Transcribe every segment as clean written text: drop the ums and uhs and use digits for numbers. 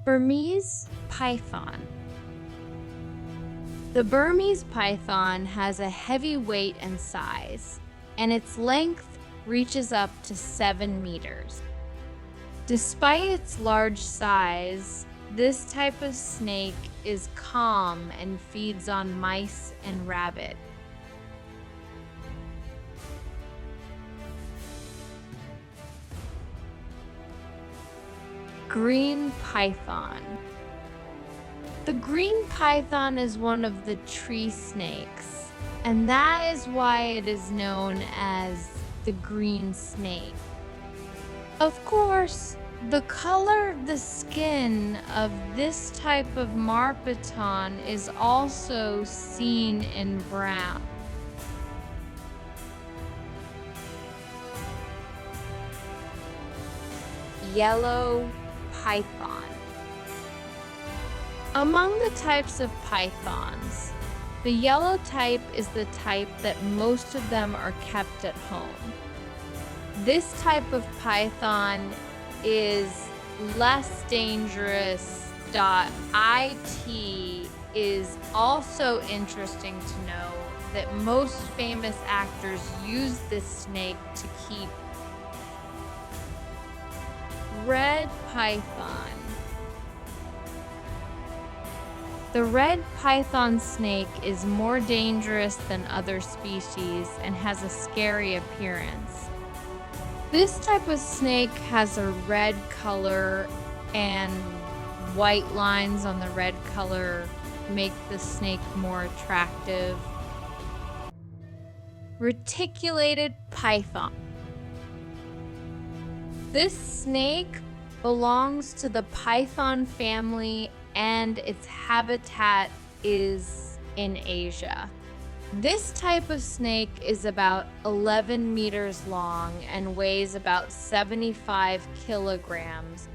Burmese python. The Burmese python has a heavy weight and size, and its length reaches up to 7 meters. Despite its large size, this type of snake is calm and feeds on mice and rabbit. Green python. The green python is one of the tree snakes, and that is why it is known as the green snake. Of course, the color of the skin of this type of marpiton is also seen in brown. Yellow python. Among the types of pythons, the yellow type is the type that most of them are kept at home. This type of python is less dangerous. It is also interesting to know that most famous actors use this snake to keep. Red python. The red python snake is more dangerous than other species and has a scary appearance. This type of snake has a red color, and white lines on the red color make the snake more attractive. Reticulated python. This snake belongs to the python family, and its habitat is in Asia. This type of snake is about 11 meters long and weighs about 75 kilograms.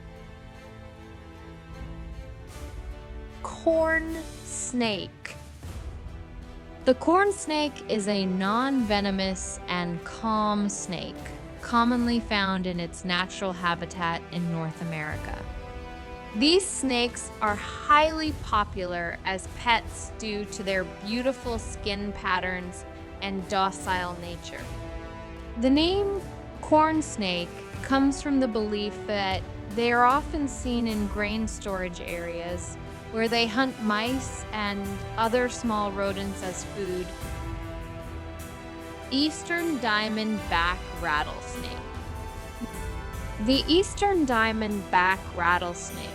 Corn snake. The corn snake is a non-venomous and calm snake, commonly found in its natural habitat in North America. These snakes are highly popular as pets due to their beautiful skin patterns and docile nature. The name corn snake comes from the belief that they are often seen in grain storage areas where they hunt mice and other small rodents as food. Eastern diamondback rattlesnake. The eastern diamondback rattlesnake,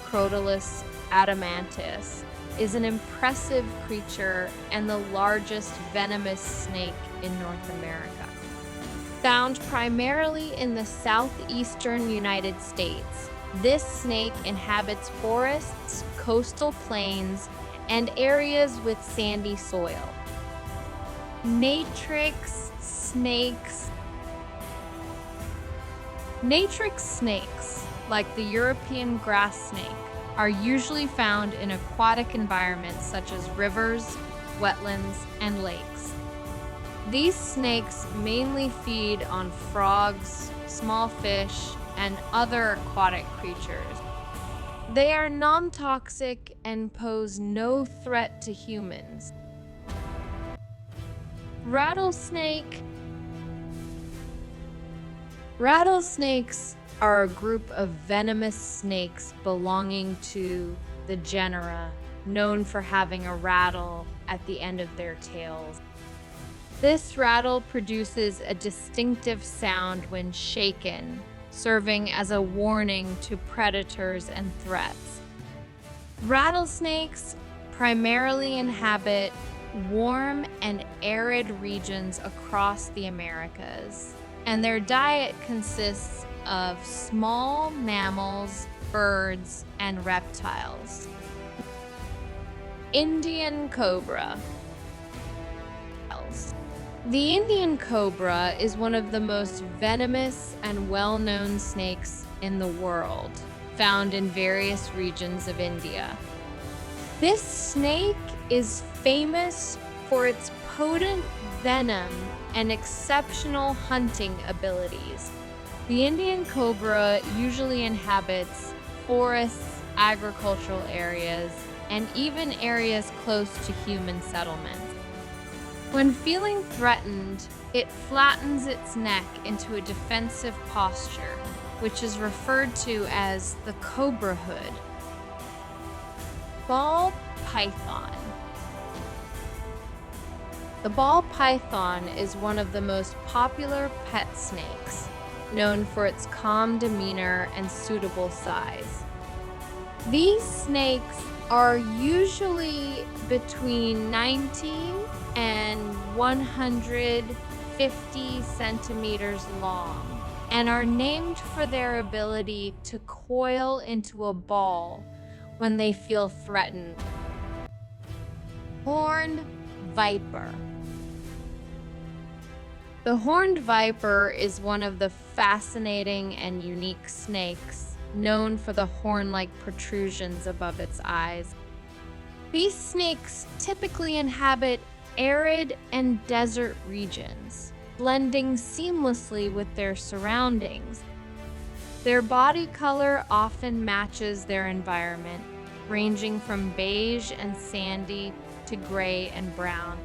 Crotalus adamantius, is an impressive creature and the largest venomous snake in North America. Found primarily in the southeastern United States, this snake inhabits forests, coastal plains, and areas with sandy soil. Natrix snakes. Natrix snakes, like the European grass snake, are usually found in aquatic environments such as rivers, wetlands, and lakes. These snakes mainly feed on frogs, small fish, and other aquatic creatures. They are non-toxic and pose no threat to humans. Rattlesnake. Rattlesnakes are a group of venomous snakes belonging to the genera, known for having a rattle at the end of their tails. This rattle produces a distinctive sound when shaken, serving as a warning to predators and threats. Rattlesnakes primarily inhabit warm and arid regions across the Americas, and their diet consists of small mammals, birds, and reptiles. Indian cobra. The Indian cobra is one of the most venomous and well-known snakes in the world, found in various regions of India. This snake is famous for its potent venom and exceptional hunting abilities. The Indian cobra usually inhabits forests agricultural areas, and even areas close to human settlements. When feeling threatened, it flattens its neck into a defensive posture, which is referred to as the cobra hood. Ball python. The ball python is one of the most popular pet snakes, known for its calm demeanor and suitable size. These snakes are usually between 90 and 150 centimeters long and are named for their ability to coil into a ball when they feel threatened. Horned viper. The horned viper is one of the fascinating and unique snakes, known for the horn-like protrusions above its eyes. These snakes typically inhabit arid and desert regions, blending seamlessly with their surroundings. Their body color often matches their environment, ranging from beige and sandy to gray and brown.